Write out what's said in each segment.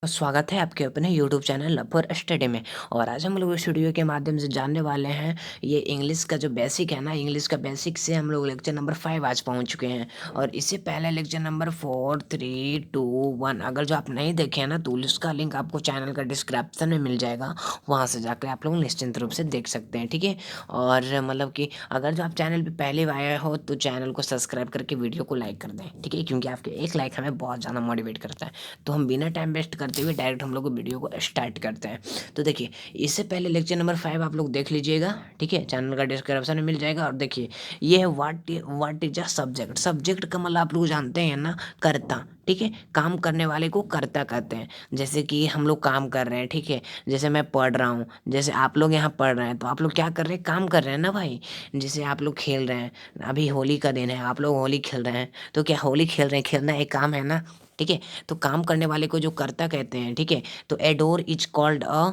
स्वागत है आपके अपने यूट्यूब चैनल लव स्टडी में। और आज हम लोग इस वीडियो के माध्यम से जानने वाले हैं ये इंग्लिश का जो बेसिक है ना, इंग्लिश का बेसिक से हम लोग लेक्चर नंबर 5 आज पहुंच चुके हैं। और इससे पहले लेक्चर नंबर 4, 3, 2, 1 अगर जो आप नहीं देखे हैं ना, तो उसका लिंक आपको चैनल का डिस्क्रिप्शन में मिल जाएगा। वहाँ से जाकर आप लोग निश्चिंत रूप से देख सकते हैं, ठीक है। और मतलब कि अगर जो आप चैनल पर पहले आए हो तो चैनल को सब्सक्राइब करके वीडियो को लाइक कर दें, ठीक है, क्योंकि आपके एक लाइक हमें बहुत ज़्यादा मोटिवेट करता है। तो हम बिना टाइम वेस्ट करते हुए डायरेक्ट हम लोग वीडियो को स्टार्ट करते हैं। तो देखिए, इससे पहले लेक्चर नंबर 5 आप लोग देख लीजिएगा, ठीक है, चैनल का डिस्क्रिप्शन में मिल जाएगा। और देखिए, ये है what is a subject. Subject का मतलब आप लोग जानते हैं ना, कर्ता, ठीक है। काम करने वाले को कर्ता कहते हैं। जैसे कि हम लोग काम कर रहे हैं, ठीक है, जैसे मैं पढ़ रहा हूँ, जैसे आप लोग यहाँ पढ़ रहे हैं, तो आप लोग क्या कर रहे हैं, काम कर रहे हैं ना भाई। जैसे आप लोग खेल रहे हैं, अभी होली का दिन है, आप लोग होली खेल रहे हैं, तो क्या होली खेल रहे हैं, खेलना एक काम है ना, ठीक है। तो काम करने वाले को जो कर्ता कहते हैं, ठीक है। तो a door is called a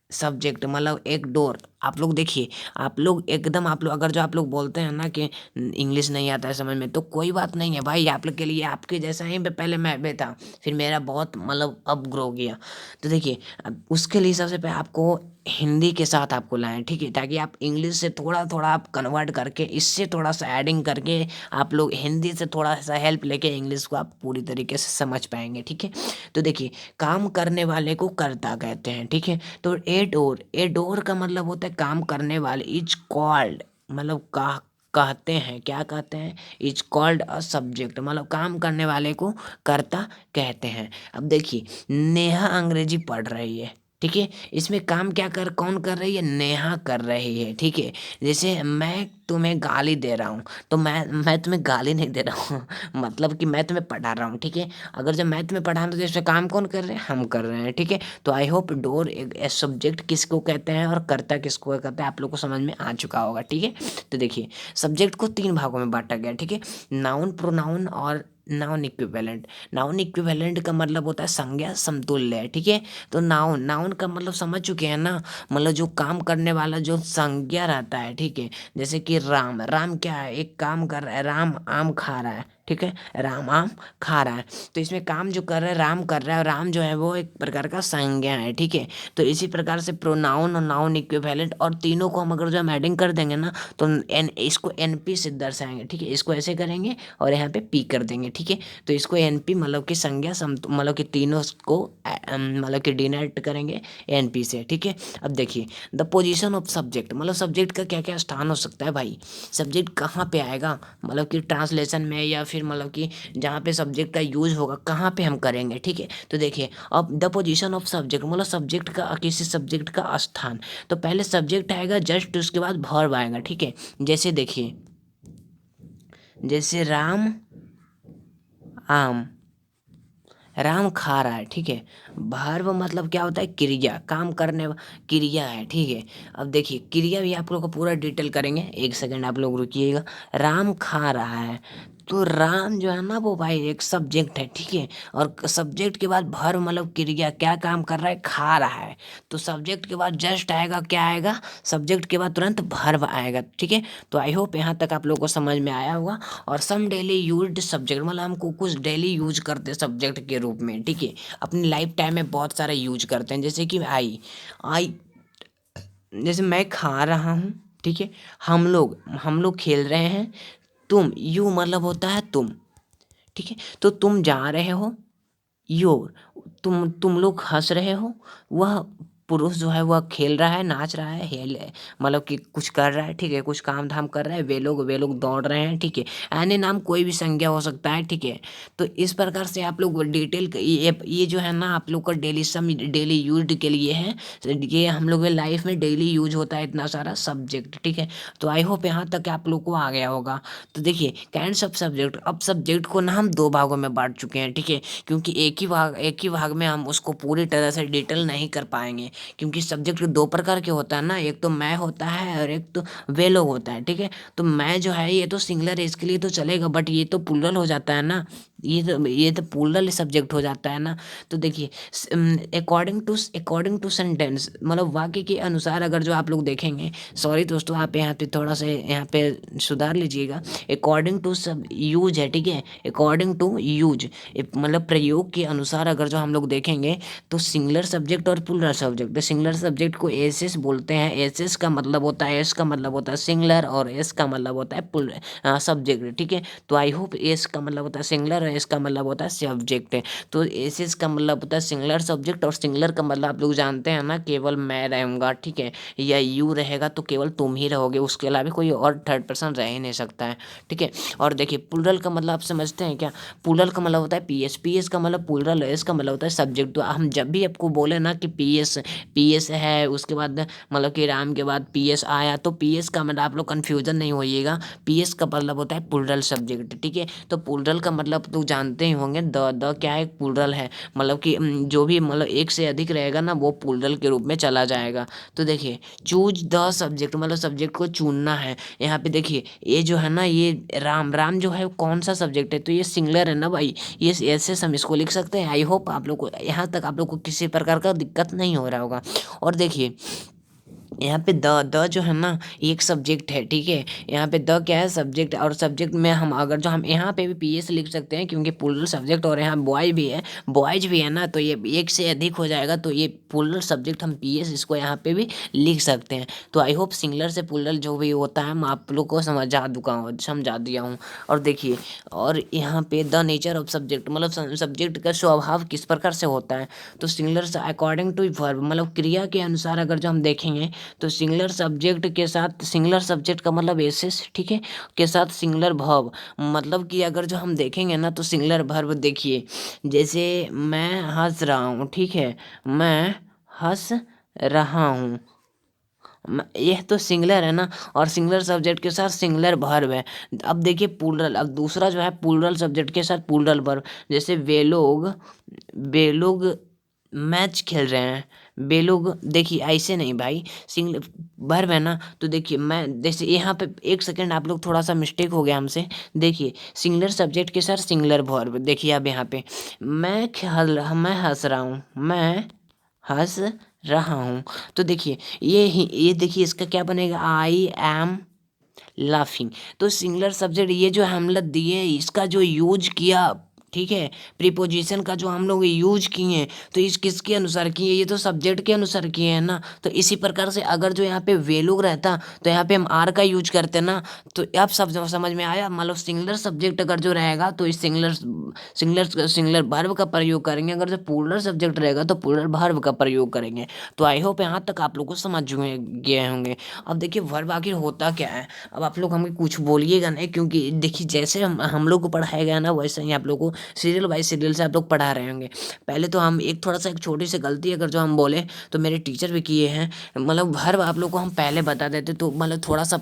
subject, मतलब एक डोर। आप लोग देखिए, आप लोग एकदम, आप लोग अगर जो आप लोग बोलते हैं ना कि इंग्लिश नहीं आता है समझ में, तो कोई बात नहीं है भाई, आप लोग के लिए आपके जैसा ही पहले मैं भी था, फिर मेरा बहुत मतलब अब ग्रो किया। तो देखिए, अब उसके लिए सबसे पहले आपको हिंदी के साथ आपको लाएं, ठीक है, ताकि आप इंग्लिश से थोड़ा थोड़ा आप कन्वर्ट करके, इससे थोड़ा सा एडिंग करके आप लोग हिंदी से थोड़ा सा हेल्प लेके इंग्लिश को आप पूरी तरीके से समझ पाएंगे, ठीक है। तो देखिए, काम करने वाले को कर्ता कहते हैं, ठीक है। तो ए डोर का मतलब होता है काम करने वाले। इज कॉल्ड मतलब कहते हैं, क्या कहते हैं, इज कॉल्ड अ सब्जेक्ट, मतलब काम करने वाले को कर्ता कहते हैं। अब देखिए, नेहा अंग्रेजी पढ़ रही है, ठीक है। इसमें काम क्या कर कौन कर रही है, नेहा कर रही है, ठीक है। जैसे मैं तुम्हें गाली दे रहा हूँ, तो मैं तुम्हें गाली नहीं दे रहा हूँ मतलब कि मैं तुम्हें पढ़ा रहा हूँ, ठीक है। अगर जब मैं तुम्हें पढ़ा रहा हूँ तो इसमें काम कौन कर रहे हैं, हम कर रहे हैं, ठीक है। तो आई होप डोर एक सब्जेक्ट किसको कहते हैं और कर्ता किसको कहते हैं आप लोग को समझ में आ चुका होगा, ठीक है। तो देखिए, सब्जेक्ट को 3 भागों में बांटा गया, ठीक है। नाउन, प्रोनाउन और नाउन इक्विवेलेंट। नाउन इक्विवेलेंट का मतलब होता है संज्ञा समतुल्य, ठीक है। तो नाउन नाउन का मतलब समझ चुके हैं ना, मतलब जो काम करने वाला जो संज्ञा रहता है, ठीक है। जैसे कि राम, राम क्या है, एक काम कर रहा है, राम आम खा रहा है, ठीक है, राम आम खा रहा है। तो इसमें काम जो कर रहा है राम कर रहा है, और राम जो है वो एक प्रकार का संज्ञा है, ठीक है। तो इसी प्रकार से प्रोनाउन और नाउन इक्विवेलेंट, और तीनों को हम अगर जो हम एडिंग कर देंगे ना, तो इसको एनपी से दर्शाएंगे, ठीक है। इसको ऐसे करेंगे और यहाँ पे पी कर देंगे, ठीक है। तो इसको एनपी मतलब कि संज्ञा मतलब कि तीनों को मतलब कि डिनोट करेंगे एनपी से, ठीक है। अब देखिए, द पोजीशन ऑफ सब्जेक्ट, मतलब सब्जेक्ट का क्या क्या स्थान हो सकता है भाई। सब्जेक्ट कहाँ पे आएगा, मतलब कि ट्रांसलेशन में, या फिर मतलब कि जहाँ पे सब्जेक्ट का यूज होगा कहाँ पे हम करेंगे, ठीक है। तो देखिए, अब द पोजीशन ऑफ सब्जेक्ट मतलब सब्जेक्ट का, किसी सब्जेक्ट का स्थान। तो पहले सब्जेक्ट आएगा, जस्ट उसके बाद वर्ब आएगा, ठीक है। जैसे देखिए, जैसे राम आम, राम खा रहा है, ठीक है। भार्व मतलब क्या होता है, क्रिया, काम करने क्रिया है, ठीक है। अब देखिए, क्रिया भी आप लोग को पूरा डिटेल करेंगे, एक सेकंड आप लोग रुकिएगा। राम खा रहा है, तो राम जो है ना वो भाई एक सब्जेक्ट है, ठीक है। और सब्जेक्ट के बाद भर मतलब क्रिया, क्या काम कर रहा है, खा रहा है। तो सब्जेक्ट के बाद जस्ट आएगा, क्या आएगा, सब्जेक्ट के बाद तुरंत भर्व आएगा, ठीक है। तो आई होप यहाँ तक आप लोग को समझ में आया होगा। और सम डेली यूज्ड सब्जेक्ट मतलब हमको कुछ डेली यूज करते हैं सब्जेक्ट के रूप में, ठीक है। अपनी लाइफ टाइम में बहुत सारे यूज करते हैं, जैसे कि आई, जैसे मैं खा रहा हूँ, ठीक है। हम लोग खेल रहे हैं। तुम, यू मतलब होता है तुम, ठीक है। तो तुम जा रहे हो, योर, तुम लोग हंस रहे हो। वह पुरुष जो है वह खेल रहा है, नाच रहा है, हेल मतलब कि कुछ कर रहा है, ठीक है, कुछ काम धाम कर रहा है। वे लोग दौड़ रहे हैं, ठीक है। अन्य नाम कोई भी संज्ञा हो सकता है, ठीक है। तो इस प्रकार से आप लोग डिटेल ये जो है ना आप लोग का डेली सम डेली यूज के लिए है। ये हम लोग के लाइफ में डेली यूज होता है इतना सारा सब्जेक्ट, ठीक है। तो आई होप यहाँ तक आप लोग को आ गया होगा। तो देखिए, काइंड्स ऑफ सब्जेक्ट, अब सब्जेक्ट को ना हम 2 भागों में बांट चुके हैं, ठीक है। क्योंकि एक ही भाग में हम उसको पूरी तरह से डिटेल नहीं कर पाएंगे, क्योंकि सब्जेक्ट 2 प्रकार के होता है ना, एक तो मैं होता है और एक तो वे लोग होता है, ठीक है। तो मैं जो है ये तो सिंगुलर है, इसके लिए तो चलेगा, बट ये तो प्लूरल हो जाता है ना, ये तो प्लूरल सब्जेक्ट हो जाता है ना। तो देखिए अकॉर्डिंग टू सेंटेंस मतलब वाक्य के अनुसार अगर जो आप लोग देखेंगे, सॉरी दोस्तों आप यहाँ पे थोड़ा सा यहाँ पे सुधार लीजिएगा। अकॉर्डिंग टू सब यूज है, ठीक है, अकॉर्डिंग टू यूज मतलब प्रयोग के अनुसार अगर जो हम लोग देखेंगे तो सिंगुलर सब्जेक्ट और प्लूरल सब्जेक्ट, सिंगुलर सब्जेक्ट को एसेस बोलते हैं। एसेस का मतलब होता है, एस का मतलब होता है सिंगुलर और एस का मतलब होता है सब्जेक्ट, ठीक है। तो आई होप एस का मतलब होता है सिंगुलर और एस का मतलब होता है सब्जेक्ट है। तो एसेस का मतलब होता है सिंगुलर सब्जेक्ट और सिंगुलर का मतलब आप लोग जानते हैं ना, केवल मैं रहूँगा, ठीक है, या यू रहेगा तो केवल तुम ही रहोगे, उसके अलावा कोई और थर्ड पर्सन रह ही नहीं सकता है, ठीक है। और देखिए प्लूरल का मतलब आप समझते हैं क्या? प्लूरल का मतलब होता है पीएस, पीएस का मतलब प्लूरल है, एस का मतलब होता है सब्जेक्ट। तो हम जब भी आपको बोले ना कि पीएस, पीएस है उसके बाद मतलब कि राम के बाद पीएस आया, तो पीएस का मतलब आप लोग कन्फ्यूजन नहीं होइएगा, पीएस का मतलब होता है प्लूरल सब्जेक्ट, ठीक है। तो प्लूरल का मतलब तो जानते ही होंगे, द क्या है, प्लूरल है, मतलब कि जो भी मतलब एक से अधिक रहेगा ना वो प्लूरल के रूप में चला जाएगा। तो देखिए चूज द सब्जेक्ट मतलब सब्जेक्ट को चुनना है। यहाँ पे देखिए ये जो है ना, ये राम, राम जो है कौन सा सब्जेक्ट है, तो ये सिंगुलर है ना भाई, ये ऐसे हम इसको लिख सकते हैं। आई होप आप लोग को यहाँ तक आप लोग को किसी प्रकार का दिक्कत नहीं हो रहा होगा। और देखिए यहाँ पे द जो है ना एक सब्जेक्ट है, ठीक है। यहाँ पे द क्या है, सब्जेक्ट, और सब्जेक्ट में हम अगर जो हम यहाँ पे भी पीएस लिख सकते हैं क्योंकि प्लूरल सब्जेक्ट, और यहाँ बॉय भी है, बॉयज भी है ना, तो ये एक से अधिक हो जाएगा, तो ये प्लूरल सब्जेक्ट हम पीएस इसको यहाँ पे भी लिख सकते हैं। तो आई होप सिंगुलर से प्लूरल जो भी होता है मैं आप लोग को समझा दिया हूँ। और देखिए और यहाँ पे द नेचर ऑफ सब्जेक्ट मतलब सब्जेक्ट का स्वभाव किस प्रकार से होता है, तो सिंगुलर से अकॉर्डिंग टू वर्ब मतलब क्रिया के अनुसार अगर जो हम देखेंगे तो सिंगुलर सब्जेक्ट के साथ, सिंगुलर सब्जेक्ट का मतलब एसेस, ठीक है, के साथ सिंगुलर वर्ब, मतलब कि अगर जो हम देखेंगे ना तो सिंगुलर वर्ब देखिए, जैसे मैं हंस रहा हूँ, ठीक है, मैं हंस रहा हूँ, यह तो सिंगुलर है ना, और सिंगुलर सब्जेक्ट के साथ सिंगुलर वर्ब है। अब देखिए प्लूरल, अब दूसरा जो है प्लूरल सब्जेक्ट के साथ प्लूरल वर्ब, जैसे वे लोग मैच खेल रहे हैं, वे लोग, देखिए ऐसे नहीं भाई, सिंगल वर्ब है ना, तो देखिए मैं, जैसे यहाँ पे एक सेकंड आप लोग थोड़ा सा मिस्टेक हो गया हमसे। देखिए सिंगुलर सब्जेक्ट के साथ सिंगुलर वर्ब, देखिए अब यहाँ पे मैं हंस रहा हूँ, मैं हंस रहा हूँ, तो देखिए ये देखिए इसका क्या बनेगा, आई एम लाफिंग। तो सिंगुलर सब्जेक्ट ये जो हमला दिए इसका जो यूज किया, ठीक है, प्रीपोजिशन का जो हम लोग यूज किए, तो इस किसके अनुसार किए, ये तो सब्जेक्ट के अनुसार किए हैं ना। तो इसी प्रकार से अगर जो यहाँ पे वेलुग रहता तो यहाँ पे हम आर का यूज करते ना। तो आप सब समझ में आया, मतलब सिंगुलर सब्जेक्ट अगर जो रहेगा तो इस सिंगुलर सिंगुलर सिंगुलर वर्ब का प्रयोग करेंगे, अगर जो प्लूरल सब्जेक्ट रहेगा तो प्लूरल वर्ब का प्रयोग करेंगे। तो आई होप यहाँ तक आप लोग को समझ गए होंगे। अब देखिए वर्ब आखिर होता क्या है, अब आप लोग हमें कुछ बोलिएगा नहीं, क्योंकि देखिए जैसे हम लोग को पढ़ाया गया ना वैसे ही आप लोग को सीरियल बाय सीरियल से आप लोग पढ़ा रहे होंगे। पहले तो हम एक थोड़ा सा एक छोटी सी गलती अगर जो हम बोले तो मेरे टीचर भी किए हैं, मतलब वर्ब आप लोग को हम पहले बता देते तो मतलब थोड़ा सा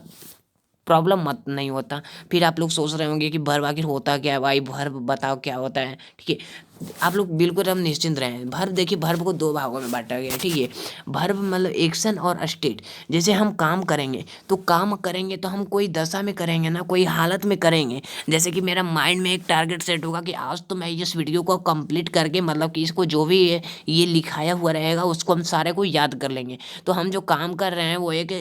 प्रॉब्लम मत नहीं होता। फिर आप लोग सोच रहे होंगे कि वर्ब आखिर होता क्या है भाई, वर्ब बताओ क्या होता है, ठीक है। आप लोग बिल्कुल हम निश्चिंत रहें। वर्ब देखिए वर्ब को दो भागों में बांटा गया है, ठीक है। वर्ब मतलब एक्शन और स्टेट। जैसे हम काम करेंगे तो हम कोई दशा में करेंगे ना, कोई हालत में करेंगे। जैसे कि मेरा माइंड में एक टारगेट सेट होगा कि आज तो मैं इस वीडियो को कंप्लीट करके, मतलब कि इसको जो भी ये लिखाया हुआ रहेगा उसको हम सारे को याद कर लेंगे। तो हम जो काम कर रहे हैं वो एक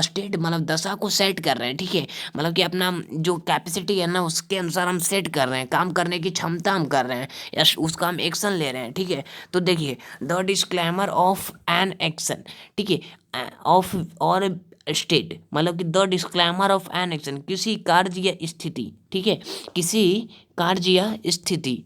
स्टेट मतलब दशा को सेट कर रहे हैं, ठीक है। मतलब कि अपना जो कैपेसिटी है ना उसके अनुसार हम सेट कर रहे हैं, काम करने की क्षमता हम कर रहे हैं, या उसका हम एक्शन ले रहे हैं, ठीक है। तो देखिए the disclaimer of an action, ठीक है, ऑफ और स्टेट मतलब कि the disclaimer of an action किसी कार्य या स्थिति, ठीक है, किसी कार्य या स्थिति।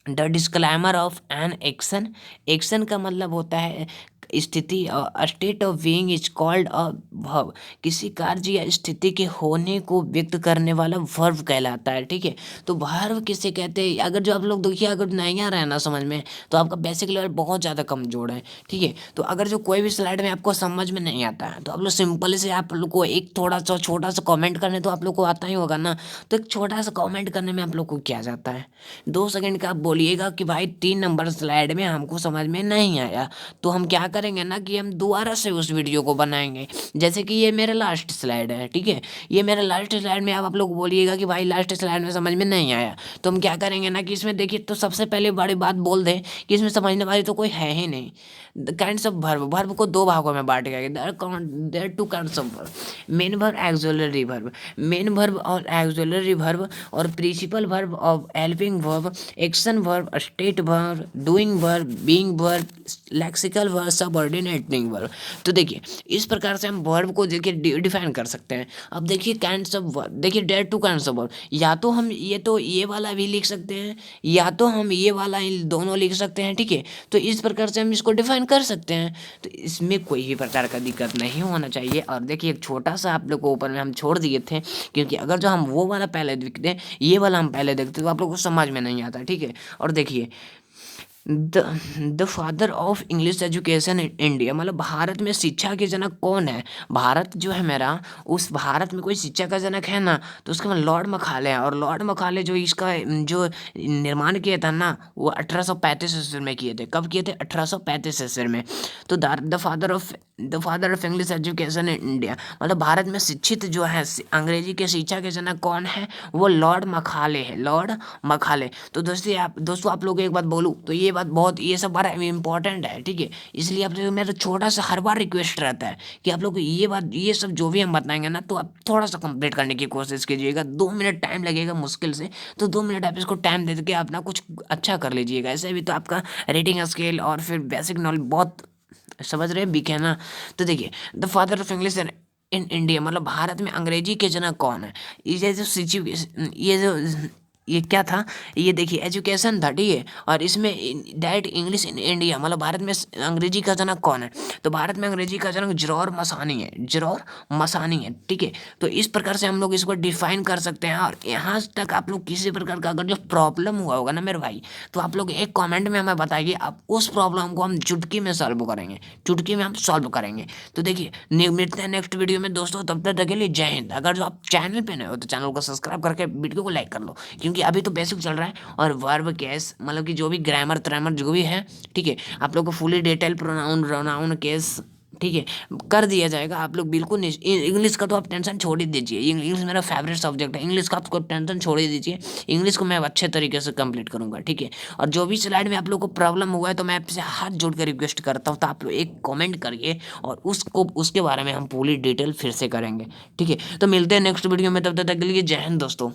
The disclaimer of an action, action का मतलब होता है स्थिति, state of being is called a verb, किसी कार्य या स्थिति के होने को व्यक्त करने वाला वर्ब कहलाता है, ठीक है। तो वर्ब किसे कहते हैं, अगर जो आप लोग देखिए अगर नहीं आ रहा है ना समझ में तो आपका बेसिक लेवल बहुत ज़्यादा कमजोर है, ठीक है। तो अगर जो कोई भी स्लाइड में आपको समझ में नहीं आता है तो आप लोग सिंपल से आप लोग को एक थोड़ा सा छोटा सा कमेंट करने तो आप लोग को आता ही होगा ना। तो एक छोटा सा कमेंट करने में आप लोग को क्या जाता है, 2 सेकंड का आप बोलिएगा कि भाई 3 नंबर स्लाइड में हमको समझ में नहीं आया, तो हम क्या करेंगे ना कि हम दोबारा से उस वीडियो को बनाएंगे। जैसे कि ये मेरा लास्ट स्लाइड है, ठीक है, ये मेरा लास्ट स्लाइड में अब आप लोग बोलिएगा कि भाई लास्ट स्लाइड में समझ में नहीं आया, तो हम क्या करेंगे ना कि इसमें देखिए, तो सबसे पहले बड़ी बात बोल दें कि इसमें समझने वाली तो कोई है ही नहीं। The kinds of verb, verb को दो भागों में बांट गया है। There two kinds of verb, main verb, auxiliary verb. Main verb और एक्सुलरी वर्ब और प्रिंसिपल वर्ब और helping verb, action verb, state verb, doing verb, being verb, lexical verb, subordinating verb. तो देखिए इस प्रकार से हम वर्ब को देखिए डिफाइन कर सकते हैं। अब देखिए काइंड्स ऑफ वर्ब, देखिए there two kinds of verb, या तो हम ये वाला भी लिख सकते हैं, या तो हम ये वाला दोनों लिख सकते हैं, ठीक है। तो इस प्रकार से हम इसको डिफाइन कर सकते हैं, तो इसमें कोई भी प्रकार का दिक्कत नहीं होना चाहिए। और देखिए एक छोटा सा आप लोग को ऊपर में हम छोड़ दिए थे, क्योंकि अगर जो हम वो वाला पहले देखते हैं, ये वाला हम पहले देखते तो आप लोग को समझ में नहीं आता, ठीक है। और देखिए the father of English education in India, मतलब भारत में शिक्षा के जनक कौन है। भारत जो है मेरा, उस भारत में कोई शिक्षा का जनक है ना, तो उसका मतलब लॉर्ड मखाले हैं। और लॉर्ड मखाले जो इसका जो निर्माण किया था ना, वो 1835 ईस्वी में किए थे। कब किए थे? 1835 ईस्वी में। तो the father of English education in India, मतलब भारत में शिक्षित जो है अंग्रेजी के शिक्षा के जनक कौन है, वो लॉर्ड मखाले है, लॉर्ड मखाले। तो दोस्तों आप लोग को एक बात बोलूँ, तो ये बात बहुत, ये सब बड़ा इंपॉर्टेंट है, ठीक है। इसलिए आप लोग, मेरा छोटा सा हर बार रिक्वेस्ट रहता है कि आप लोग को ये बात, ये सब जो भी हम बताएंगे ना, तो आप थोड़ा सा कंप्लीट करने की कोशिश कीजिएगा। 2 मिनट टाइम लगेगा मुश्किल से, तो 2 मिनट आप इसको टाइम दे के अपना कुछ अच्छा कर लीजिएगा। ऐसे भी तो आपका रेटिंग स्केल और फिर बेसिक नॉलेज बहुत, समझ रहे हैं, वीक है ना। तो देखिए the father of English in India, मतलब भारत में अंग्रेजी के जनक कौन है। ये जो ये क्या था, ये देखिए एजुकेशन था, ठीक है। और इसमें डायरेक्ट इंग्लिश इन इंडिया, मतलब भारत में अंग्रेजी का जनक कौन है, तो भारत में अंग्रेजी का जनक जरोर मसानी है, जरोर मसानी है, ठीक है। तो इस प्रकार से हम लोग इसको डिफाइन कर सकते हैं। और यहाँ तक आप लोग किसी प्रकार का अगर जो प्रॉब्लम हुआ होगा ना मेरे भाई, तो आप लोग एक कमेंट में हमें बताइए, आप उस प्रॉब्लम को हम चुटकी में सॉल्व करेंगे, चुटकी में हम सॉल्व करेंगे। तो देखिए मिलते हैं नेक्स्ट वीडियो में दोस्तों, तब तक के लिए जय हिंद। अगर जो आप चैनल पे नए हो तो चैनल को सब्सक्राइब करके वीडियो को लाइक कर लो, क्योंकि अभी तो बेसिक चल रहा है। और वर्ब केस, मतलब कि जो भी ग्रामर त्रैमर जो भी है, ठीक है, आप लोग को फुली डिटेल प्रोनाउन केस, ठीक है, कर दिया जाएगा। आप लोग बिल्कुल इंग्लिश का तो आप टेंशन छोड़ ही दीजिए, इंग्लिश मेरा फेवरेट सब्जेक्ट है, इंग्लिश का आपको टेंशन छोड़ ही दीजिए। इंग्लिश को मैं अच्छे तरीके से कंप्लीट करूंगा, ठीक है। और जो भी स्लाइड में आप लोग को प्रॉब्लम हुआ है, तो मैं आपसे हाथ जोड़ कर रिक्वेस्ट करता हूँ, तो आप लोग एक कमेंट करिए और उसके बारे में हम पूरी डिटेल फिर से करेंगे, ठीक है। तो मिलते हैं नेक्स्ट वीडियो में, तब तक के लिए जय हिंद दोस्तों।